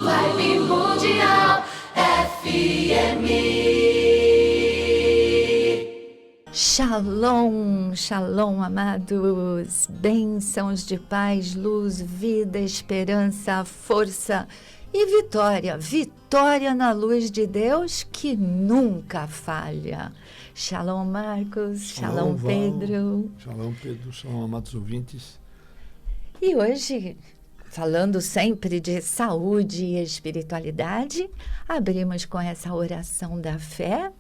Vibe Mundial FM. Shalom, shalom, amados, bênçãos de paz, luz, vida, esperança, força e vitória. Vitória na luz de Deus que nunca falha. Shalom, Marcos, shalom, Pedro. Shalom, Pedro, shalom, amados ouvintes. E hoje, falando sempre de saúde e espiritualidade, abrimos com essa oração da fé.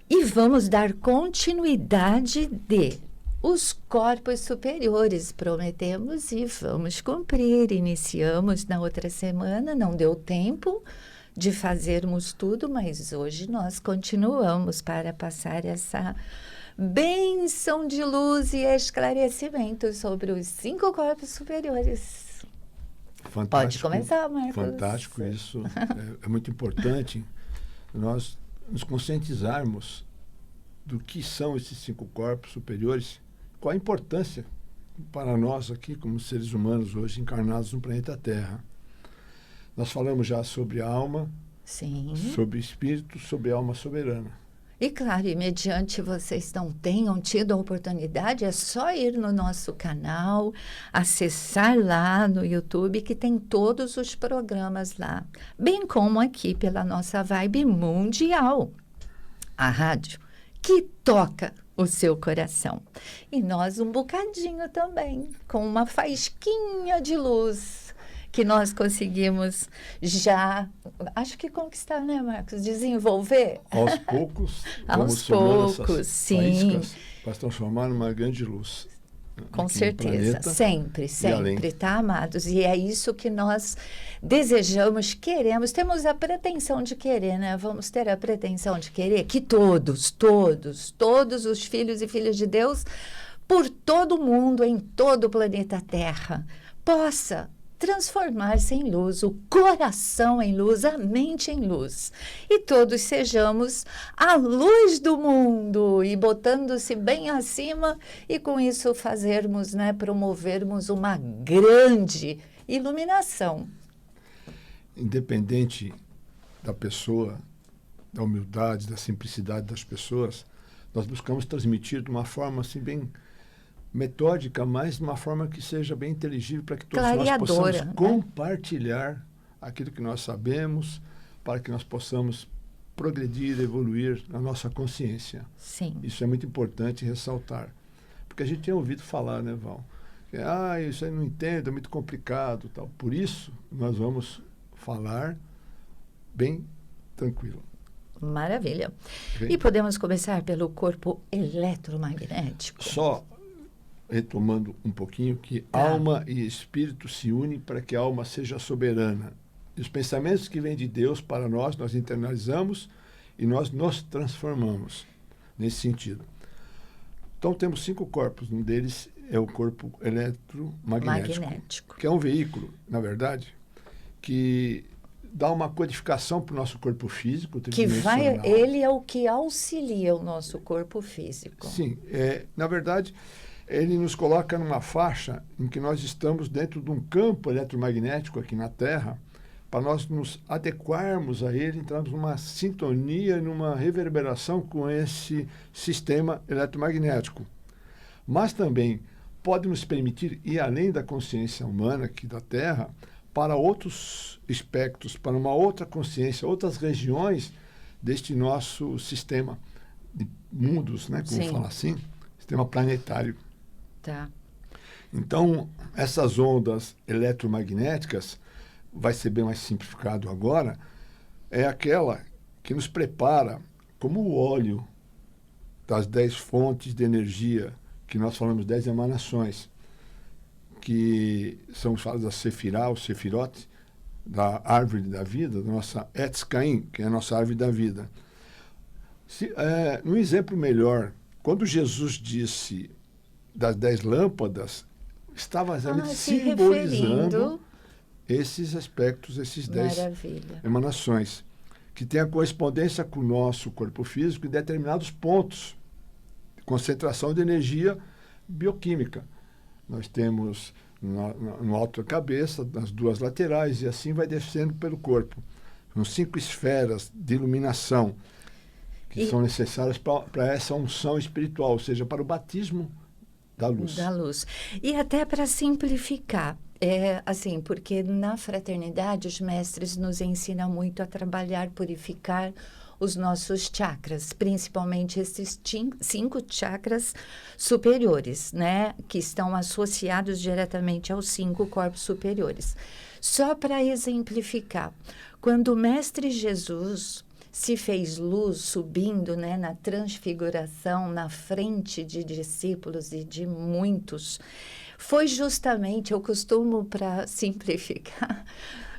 E vamos dar continuidade de os corpos superiores, prometemos e vamos cumprir. Iniciamos na outra semana, não deu tempo de fazermos tudo, mas hoje nós continuamos para passar essa bênção de luz e esclarecimento sobre os 5 corpos superiores. Fantástico, pode começar, Marcos. Fantástico, isso é muito importante. Nós nos conscientizarmos do que são esses 5 corpos superiores, qual a importância para nós aqui, como seres humanos hoje encarnados no planeta Terra. Nós falamos já sobre a alma, sim, sobre espírito, sobre a alma soberana. E claro, e mediante vocês não tenham tido a oportunidade, é só ir no nosso canal, acessar lá no YouTube, que tem todos os programas lá. Bem como aqui pela nossa Vibe Mundial, a rádio que toca o seu coração. E nós um bocadinho também, com uma faísquinha de luz que nós conseguimos já, acho que conquistar, né, Marcos? Desenvolver. Aos poucos, aos poucos, sim. Faíscas para se transformar numa grande luz. Com certeza, sempre, tá, amados? E é isso que nós desejamos, queremos, temos a pretensão de querer, né? Vamos ter a pretensão de querer que todos os filhos e filhas de Deus, por todo o mundo, em todo o planeta Terra, possa transformar-se em luz, o coração em luz, a mente em luz. E todos sejamos a luz do mundo e botando-se bem acima e com isso fazermos, né, promovermos uma grande iluminação. Independente da pessoa, da humildade, da simplicidade das pessoas, nós buscamos transmitir de uma forma assim bem metódica, mas de uma forma que seja bem inteligível para que todos nós possamos compartilhar aquilo que nós sabemos, para que nós possamos progredir, evoluir na nossa consciência. Sim. Isso é muito importante ressaltar. Porque a gente tem ouvido falar, né, Val? Que, isso aí não entendo, é muito complicado. Tal. Por isso, nós vamos falar bem tranquilo. Maravilha. Okay? E podemos começar pelo corpo eletromagnético. Só retomando um pouquinho, que alma e espírito se unem para que a alma seja soberana. E os pensamentos que vêm de Deus para nós, nós internalizamos e nós nos transformamos nesse sentido. Então, temos 5 corpos. Um deles é o corpo eletromagnético, que é um veículo, na verdade, que dá uma codificação para o nosso corpo físico. Ele é o que auxilia o nosso corpo físico. Sim, na verdade, ele nos coloca numa faixa em que nós estamos dentro de um campo eletromagnético aqui na Terra, para nós nos adequarmos a ele, entrarmos numa sintonia, numa reverberação com esse sistema eletromagnético. Mas também pode nos permitir ir além da consciência humana aqui da Terra, para outros espectros, para uma outra consciência, outras regiões deste nosso sistema de mundos, né, como fala assim, sistema planetário. Tá. Então, essas ondas eletromagnéticas, vai ser bem mais simplificado agora, é aquela que nos prepara como o óleo das 10 fontes de energia, que nós falamos 10 emanações, que são chamadas da Sefirá, ou Sefirote, da árvore da vida, da nossa Etz Caim, que é a nossa árvore da vida. Um exemplo melhor, quando Jesus disse das 10 lâmpadas, estava simbolizando esses aspectos, esses 10 emanações, que têm a correspondência com o nosso corpo físico em determinados pontos de concentração de energia bioquímica. Nós temos no alto da cabeça, nas duas laterais, e assim vai descendo pelo corpo. São 5 esferas de iluminação que são necessárias para essa unção espiritual, ou seja, para o batismo da luz. Da luz. E até para simplificar, assim, porque na fraternidade os mestres nos ensinam muito a trabalhar, purificar os nossos chakras, principalmente esses 5 chakras superiores, né, que estão associados diretamente aos 5 corpos superiores. Só para exemplificar, quando o Mestre Jesus se fez luz subindo, né, na transfiguração, na frente de discípulos e de muitos, foi justamente, eu costumo, para simplificar,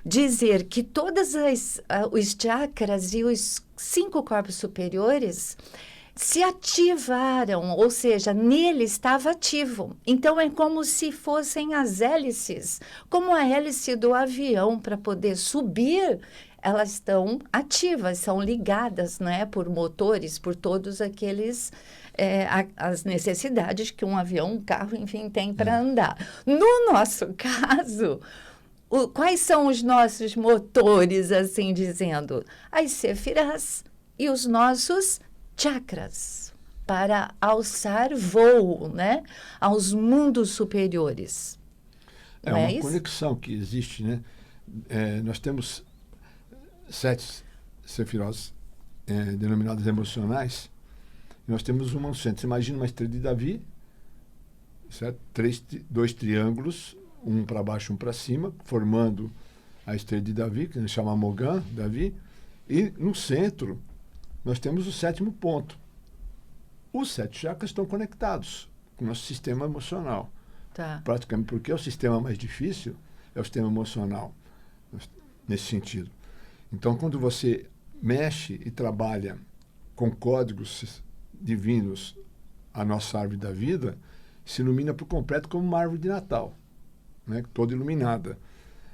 dizer que todos os chakras e os 5 corpos superiores se ativaram, ou seja, nele estava ativo. Então, é como se fossem as hélices, como a hélice do avião, para poder subir, elas estão ativas, são ligadas, né, por motores, por todos aqueles, as necessidades que um avião, um carro, enfim, tem para andar. No nosso caso, quais são os nossos motores, assim dizendo? As sefirás e os nossos chakras, para alçar voo, né, aos mundos superiores. É uma conexão que existe, né? Nós temos 7 sefirós denominadas emocionais, e nós temos uma no centro. Você imagina uma estrela de Davi, certo? 2 triângulos, um para baixo e um para cima, formando a estrela de Davi, que a gente chama Mogan, Davi, e no centro nós temos o 7º ponto. Os 7 chakras estão conectados com o nosso sistema emocional. Tá. Praticamente, porque o sistema mais difícil é o sistema emocional, nesse sentido. Então, quando você mexe e trabalha com códigos divinos a nossa árvore da vida, se ilumina por completo como uma árvore de Natal, né, toda iluminada.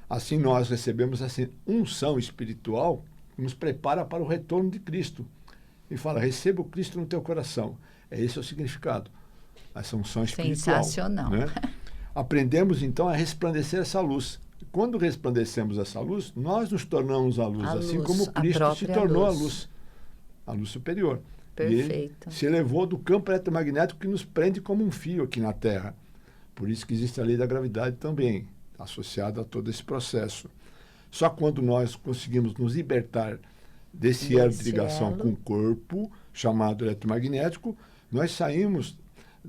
Assim, nós recebemos essa unção espiritual que nos prepara para o retorno de Cristo. E fala, receba o Cristo no teu coração. Esse é o significado. Essa unção espiritual. Sensacional. Né? Aprendemos, então, a resplandecer essa luz. Quando resplandecemos essa luz, nós nos tornamos a luz, assim como Cristo se tornou a luz superior. Perfeito. E ele se elevou do campo eletromagnético que nos prende como um fio aqui na Terra. Por isso que existe a lei da gravidade também, associada a todo esse processo. Só quando nós conseguimos nos libertar desse elo de ligação com o corpo, chamado eletromagnético, nós saímos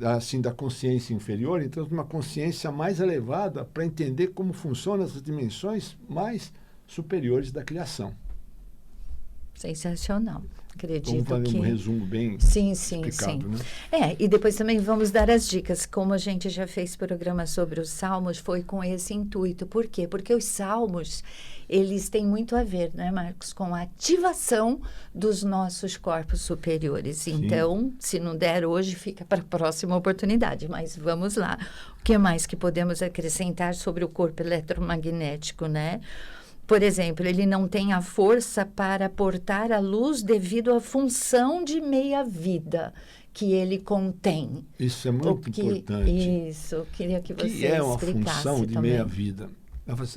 assim da consciência inferior, então numa consciência mais elevada para entender como funcionam as dimensões mais superiores da criação. Sensacional. Acredito vamos fazer que... um resumo bem Sim. explicado, né? E depois também vamos dar as dicas. Como a gente já fez programa sobre os salmos, foi com esse intuito. Por quê? Porque os salmos, eles têm muito a ver, né, Marcos, com a ativação dos nossos corpos superiores. Sim. Então, se não der hoje, fica para a próxima oportunidade. Mas vamos lá. O que mais que podemos acrescentar sobre o corpo eletromagnético, né? Por exemplo, ele não tem a força para portar a luz devido à função de meia-vida que ele contém. Isso é muito importante. Isso, queria que você explicasse. Que é uma função de também. meia-vida?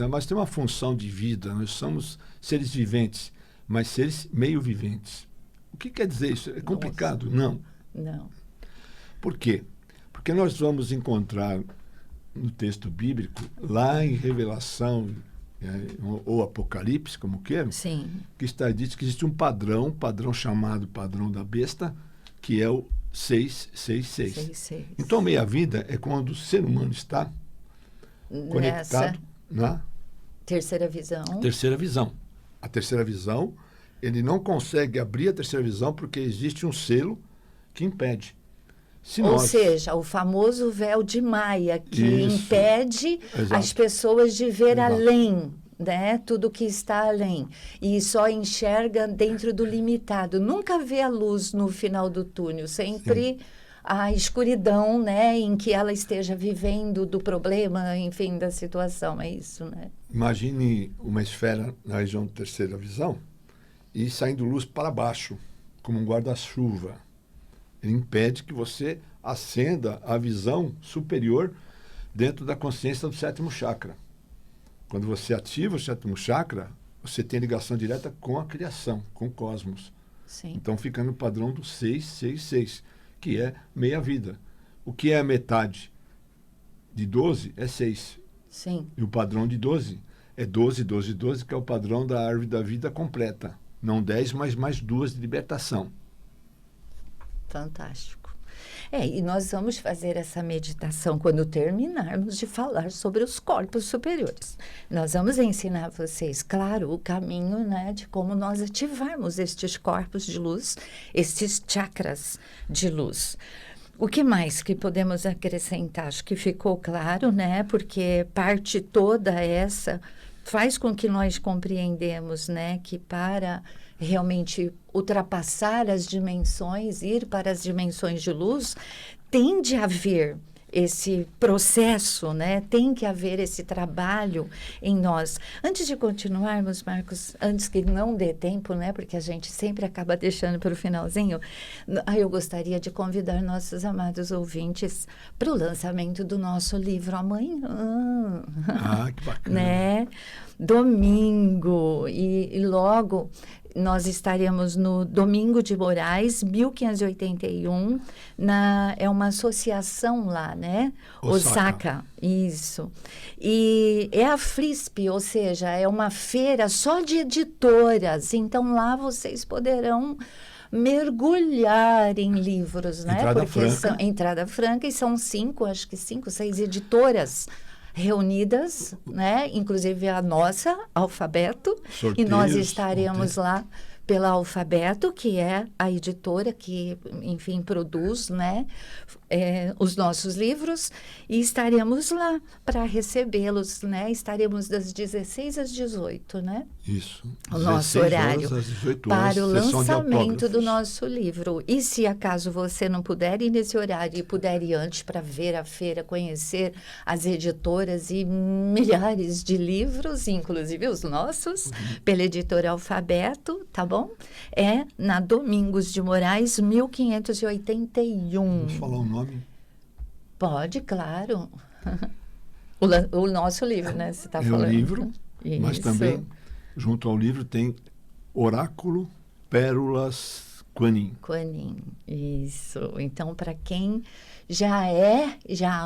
Mas tem uma função de vida, nós somos seres viventes, mas seres meio-viventes. O que quer dizer isso? É complicado? Não. Por quê? Porque nós vamos encontrar no texto bíblico, lá em Revelação, ou Apocalipse, como queiram, Sim. que está dito que existe um padrão chamado padrão da besta, que é o 666. Então, meia-vida é quando o ser humano está conectado na terceira visão. A terceira visão, ele não consegue abrir a terceira visão porque existe um selo que impede. Ou seja, o famoso véu de Maia, que impede as pessoas de ver além, né? Tudo que está além. E só enxerga dentro do limitado. Nunca vê a luz no final do túnel, sempre a escuridão, né? Em que ela esteja vivendo do problema, enfim, da situação. É isso, né? Imagine uma esfera na região de terceira visão e saindo luz para baixo, como um guarda-chuva. Ele impede que você acenda a visão superior dentro da consciência do 7º chakra. Quando você ativa o 7º chakra, você tem ligação direta com a criação, com o cosmos. Sim. Então fica no padrão do 666, que é meia vida. O que é a metade de 12 é 6. Sim. E o padrão de 12 é 12, 12, 12, que é o padrão da árvore da vida completa. Não 10, mas mais 2 de libertação. Fantástico. E nós vamos fazer essa meditação quando terminarmos de falar sobre os corpos superiores. Nós vamos ensinar vocês, claro, o caminho, né, de como nós ativarmos estes corpos de luz, estes chakras de luz. O que mais que podemos acrescentar? Acho que ficou claro, né, porque parte toda essa faz com que nós compreendemos, né, que para realmente ultrapassar as dimensões, ir para as dimensões de luz, tem de haver esse processo, né? Tem que haver esse trabalho em nós. Antes de continuarmos, Marcos, antes que não dê tempo, né? Porque a gente sempre acaba deixando para o finalzinho, eu gostaria de convidar nossos amados ouvintes para o lançamento do nosso livro amanhã. Ah, que bacana. Né? Domingo, e logo nós estaremos no Domingo de Moraes, 1581, é uma associação lá, né? Osaka. Isso. E é a FLISP, ou seja, é uma feira só de editoras. Então, lá vocês poderão mergulhar em livros, né? Entrada Porque franca. são entrada franca, e são 5, 6 editoras reunidas, né? Inclusive a nossa, Alfabeto, Sorteios, e nós estaremos lá pela Alfabeto, que é a editora que, enfim, produz, né, os nossos livros, e estaremos lá para recebê-los, né? Estaremos das 16 às 18, né? Isso. O nosso horário às 18 para o sessão de lançamento do autógrafos. nosso livro. E se acaso você não puder ir nesse horário e puder ir antes para ver a feira, conhecer as editoras e milhares de livros, inclusive os nossos, pela editora Alfabeto, tá bom? É na Domingos de Moraes, 1581. Vamos falar o nome? Pode, claro. O nosso livro, né? Você está É falando. o livro, mas Isso. também, junto ao livro, tem Oráculo Pérolas Quanin. Quanin, isso. Então, para quem já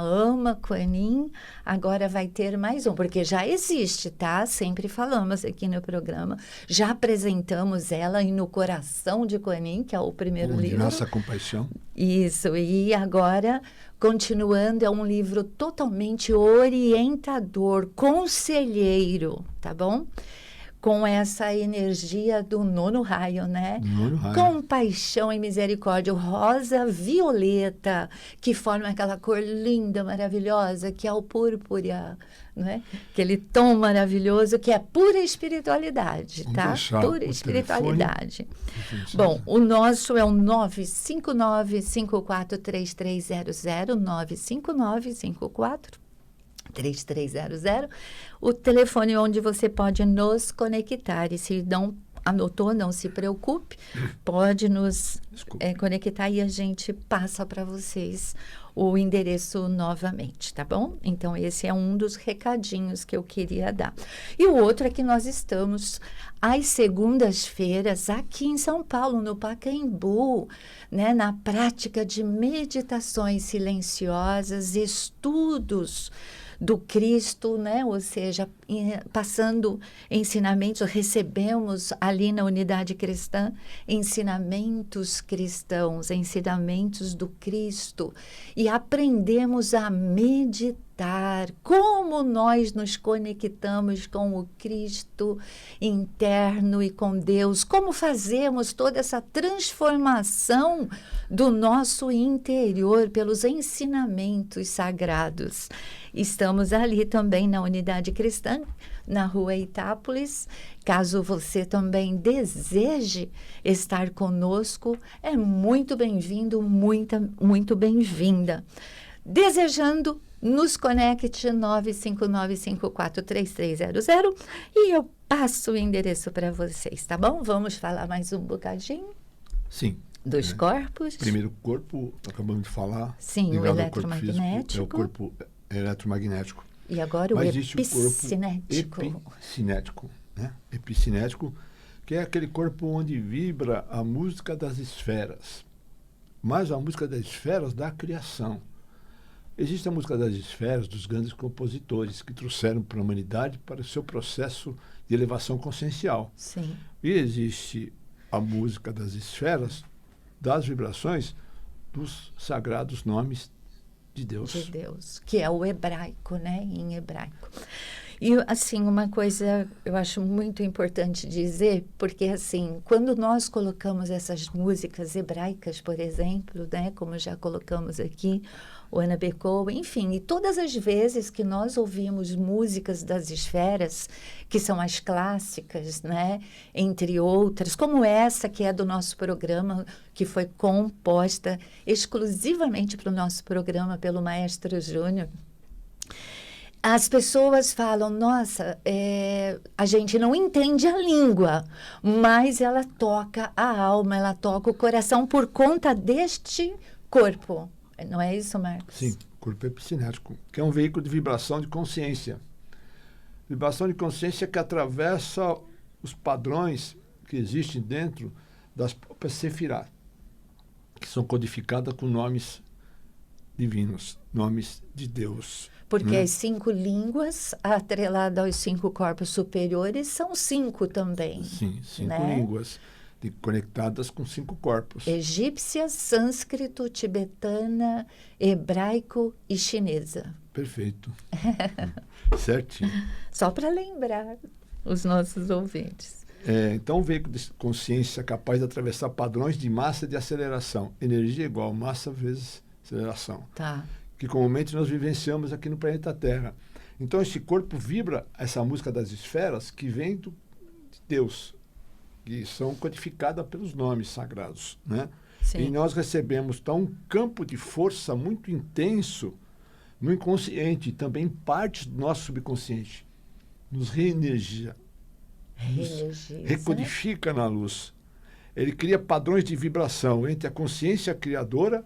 ama Quanin, agora vai ter mais um, porque já existe, tá? Sempre falamos aqui no programa, já apresentamos ela em No Coração de Quanin, que é o primeiro Onde livro. Graça Compaixão. Isso, e agora, continuando, é um livro totalmente orientador, conselheiro, tá bom? Com essa energia do 9º raio, né? Nono raio. Compaixão e misericórdia, o rosa violeta, que forma aquela cor linda, maravilhosa, que é o púrpura, né? Aquele tom maravilhoso que é pura espiritualidade, Vamos tá? deixar Pura o espiritualidade. telefone. Bom, o nosso é o 959-543300, 959-543300, o telefone onde você pode nos conectar. E se não anotou, não se preocupe, pode nos conectar e a gente passa para vocês o endereço novamente, tá bom? Então, esse é um dos recadinhos que eu queria dar. E o outro é que nós estamos às segundas-feiras aqui em São Paulo, no Pacaembu, né, na prática de meditações silenciosas, estudos do Cristo, né? Ou seja, passando ensinamentos, recebemos ali na Unidade Cristã ensinamentos cristãos, ensinamentos do Cristo, e aprendemos a meditar, como nós nos conectamos com o Cristo interno e com Deus, como fazemos toda essa transformação do nosso interior pelos ensinamentos sagrados. Estamos ali também na Unidade Cristã, na Rua Itápolis. Caso você também deseje estar conosco, é muito bem-vindo, muito bem-vinda. Desejando, nos conecte 959-543300 e eu passo o endereço para vocês, tá bom? Vamos falar mais um bocadinho? Sim. Dos corpos? Primeiro corpo, acabamos de falar. Sim, o ligado ao corpo eletromagnético. físico, é o corpo eletromagnético. E agora o epicinético. Epicinético, né? Epicinético, que é aquele corpo onde vibra a música das esferas. Mas a música das esferas da criação. Existe a música das esferas dos grandes compositores que trouxeram para a humanidade para o seu processo de elevação consciencial. Sim. E existe a música das esferas, das vibrações dos sagrados nomes de Deus. De Deus, que é o hebraico, né? Em hebraico. E, assim, uma coisa eu acho muito importante dizer, porque, assim, quando nós colocamos essas músicas hebraicas, por exemplo, né? Como já colocamos aqui, o Ana Becou, enfim, e todas as vezes que nós ouvimos músicas das esferas, que são as clássicas, né? Entre outras, como essa que é do nosso programa, que foi composta exclusivamente para o nosso programa pelo Maestro Júnior, as pessoas falam, nossa, a gente não entende a língua, mas ela toca a alma, ela toca o coração por conta deste corpo. Não é isso, Marcos? Sim, corpo epicinético, que é um veículo de vibração de consciência. Vibração de consciência que atravessa os padrões que existem dentro das próprias sefirá, que são codificadas com nomes divinos, nomes de Deus. Porque as 5 línguas, atreladas aos 5 corpos superiores, são 5 também. Sim, 5 né? línguas conectadas com 5 corpos. Egípcia, sânscrito, tibetana, hebraico e chinesa. Perfeito. Certinho. Só para lembrar os nossos ouvintes. Então, um veículo de consciência capaz de atravessar padrões de massa e de aceleração. Energia igual massa vezes aceleração. Tá. Que comumente nós vivenciamos aqui no planeta Terra. Então, esse corpo vibra essa música das esferas que vem de Deus, que são codificadas pelos nomes sagrados, né? Sim. E nós recebemos, então, um campo de força muito intenso no inconsciente, também partes do nosso subconsciente. Nos reenergia, nos recodifica na luz. Ele cria padrões de vibração entre a consciência criadora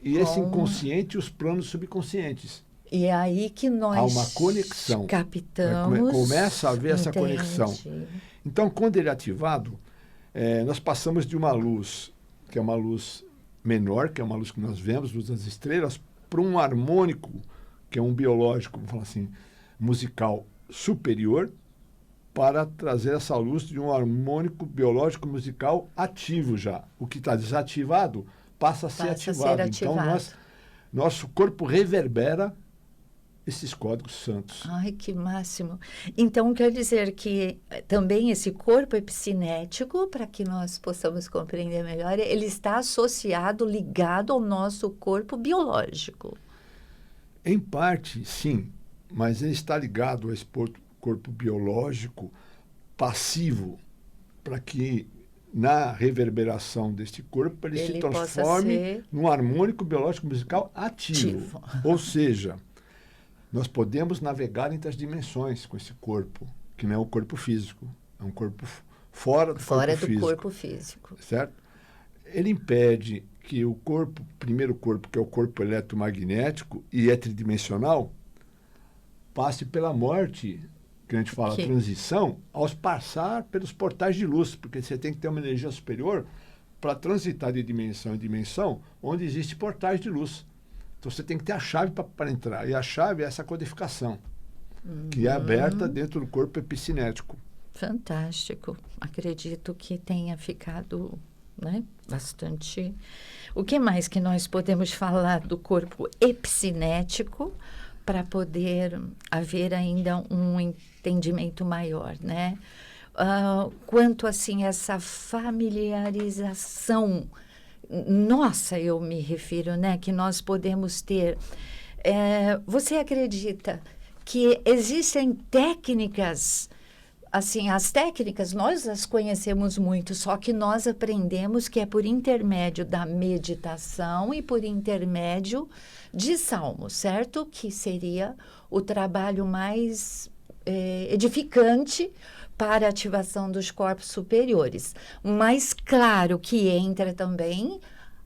e esse inconsciente e os planos subconscientes. E é aí que nós há uma conexão. Captamos. Começa a haver essa conexão. Então, quando ele é ativado, nós passamos de uma luz, que é uma luz menor, que é uma luz que nós vemos, luz das estrelas, para um harmônico, que é um biológico, vamos falar assim, musical superior, para trazer essa luz de um harmônico biológico musical ativo já. O que está desativado passa a ser ativado. Então, nosso corpo reverbera esses códigos santos. Ai, que máximo. Então, quer dizer que também esse corpo epicinético, para que nós possamos compreender melhor, ele está associado, ligado ao nosso corpo biológico. Em parte, sim, mas ele está ligado a esse corpo biológico passivo, para que na reverberação deste corpo ele se transforme num harmônico biológico musical ativo. Ou seja, nós podemos navegar entre as dimensões com esse corpo, que não é o corpo físico, é um corpo fora do corpo físico. Certo? Ele impede que o primeiro corpo, que é o corpo eletromagnético e é tridimensional, passe pela morte, que a gente fala transição, aos passar pelos portais de luz, porque você tem que ter uma energia superior para transitar de dimensão em dimensão, onde existem portais de luz. Então, você tem que ter a chave para entrar. E a chave é essa codificação, que é aberta dentro do corpo epicinético. Fantástico. Acredito que tenha ficado, né, bastante... O que mais que nós podemos falar do corpo epicinético para poder haver ainda um entendimento maior, né? Quanto, assim, essa familiarização... Nossa, eu me refiro, né, que nós podemos ter. Você acredita que existem técnicas, assim, as técnicas nós as conhecemos muito, só que nós aprendemos que é por intermédio da meditação e por intermédio de salmos, certo? Que seria o trabalho mais edificante para a ativação dos corpos superiores. Mas, claro, que entra também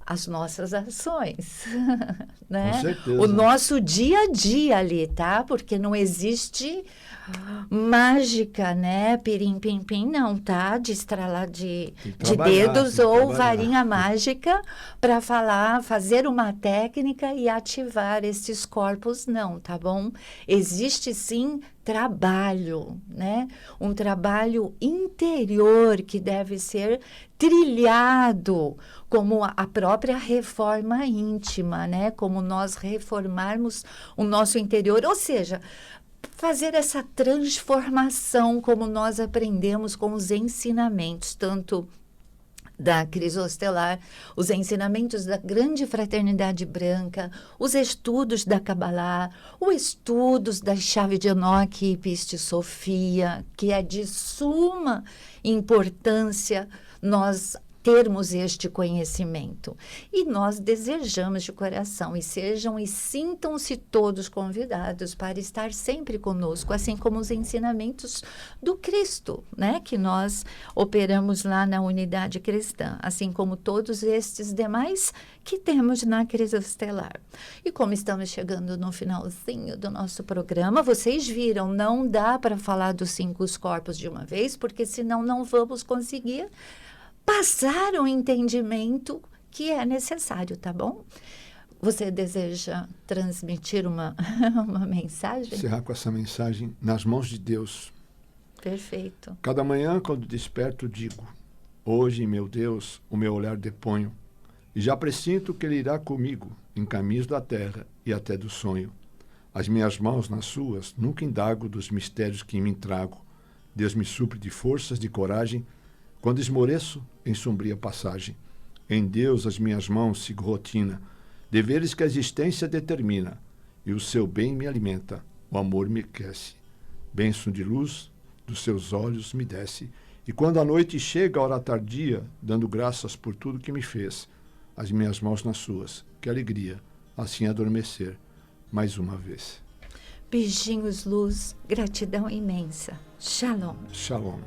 as nossas ações, né? Com certeza. O nosso dia a dia ali, tá? Porque não existe mágica, né? Pirim, pim, pim, não, tá? De estralar de dedos ou varinha mágica para fazer uma técnica e ativar esses corpos, não, tá bom? Existe sim trabalho, né? Um trabalho interior que deve ser trilhado, como a própria reforma íntima, né? Como nós reformarmos o nosso interior, ou seja, fazer essa transformação como nós aprendemos com os ensinamentos, tanto da Crisostelar, os ensinamentos da grande fraternidade branca, os estudos da Kabbalah, os estudos da chave de Enoque e Piste Sofia, que é de suma importância nós termos este conhecimento. E nós desejamos de coração, e sintam-se todos convidados para estar sempre conosco, assim como os ensinamentos do Cristo, né? Que nós operamos lá na unidade cristã, assim como todos estes demais que temos na Crisostelar. E como estamos chegando no finalzinho do nosso programa, vocês viram, não dá para falar dos 5 corpos de uma vez, porque senão não vamos conseguir passar o entendimento que é necessário, tá bom? Você deseja transmitir uma mensagem? Encerrar com essa mensagem: nas mãos de Deus. Perfeito. Cada manhã, quando desperto, digo: hoje, meu Deus, o meu olhar deponho, e já pressinto que Ele irá comigo em caminhos da terra e até do sonho. As minhas mãos nas suas, nunca indago dos mistérios que em mim trago. Deus me supre de forças, de coragem, quando esmoreço em sombria passagem. Em Deus as minhas mãos sigo rotina, deveres que a existência determina, e o seu bem me alimenta, o amor me aquece. Bênção de luz dos seus olhos me desce, e quando a noite chega a hora tardia, dando graças por tudo que me fez, as minhas mãos nas suas, que alegria, assim adormecer mais uma vez. Beijinhos, luz, gratidão imensa. Shalom. Shalom.